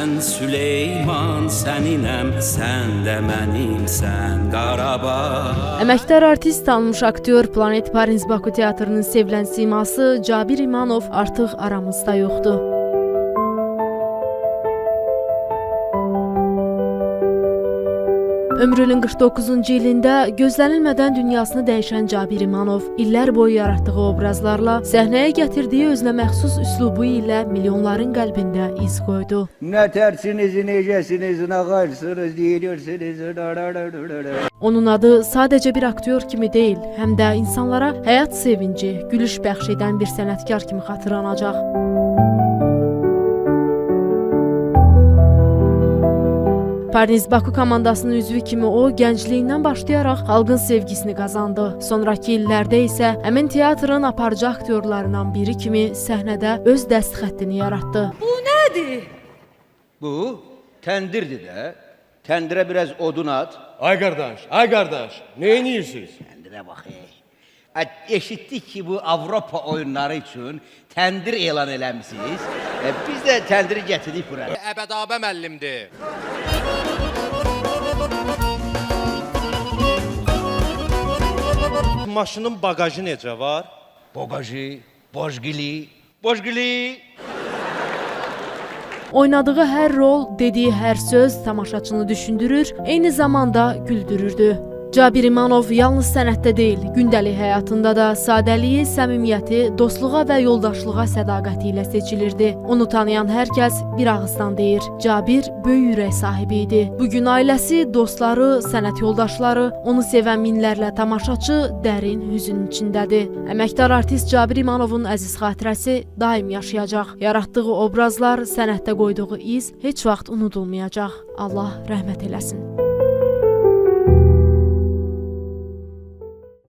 Mən Süleyman səninəm, sən də mənimsən Qarabağ. Əməkdar artist, tanınmış aktyor, Planet Paris Baku Teatrının sevilən siması Cabir İmanov artıq aramızda yoxdur. Ömrünün 49-cu ilində gözlənilmədən dünyasını dəyişən Cabir İmanov illər boyu yaratdığı obrazlarla səhnəyə gətirdiyi özünə məxsus üslubu ilə milyonların qəlbində iz qoydu. Nə tərsiniz, necəsiniz, nə qarsınız, deyirsiniz. Onun adı sadəcə bir aktyor kimi deyil, həm də insanlara həyat sevinci, gülüş bəxş edən bir sənətkar kimi xatırlanacaq. Paris Baku komandasının üzvü kimi o, gəncliyindən başlayaraq xalqın sevgisini qazandı. Sonrakı illərdə isə həmin teatrın aparıcı aktyorlarından biri kimi səhnədə öz dəst xəttini yaratdı. Bu nədir? Bu təndirdir də. Təndirə biraz odun at. Ay qardaş, nə edirsiniz? Təndirə bax. Eşitdik ki, bu Avropa oyunları üçün təndir elan eləmişsiniz. Biz də təndiri gətirdik bura. Əbədabə müəllimdir. Maşının bagajı necə var? Bagajı, bojgili. Oynadığı hər rol, dediyi hər söz tamaşaçını düşündürür, eyni zamanda güldürürdü. Cabir İmanov yalnız sənətdə deyil, gündəlik həyatında da sadəliyi, səmimiyyəti, dostluğa və yoldaşlığa sədaqəti ilə seçilirdi. Onu tanıyan hər kəs bir ağızdan deyir, Cabir böyük ürək sahibi idi. Bugün ailəsi, dostları, sənət yoldaşları, onu sevən minlərlə tamaşaçı dərin hüzün içindədir. Əməkdar artist Cabir İmanovun əziz xatirəsi daim yaşayacaq. Yaratdığı obrazlar, sənətdə qoyduğu iz heç vaxt unudulmayacaq. Allah rəhmət eləsin.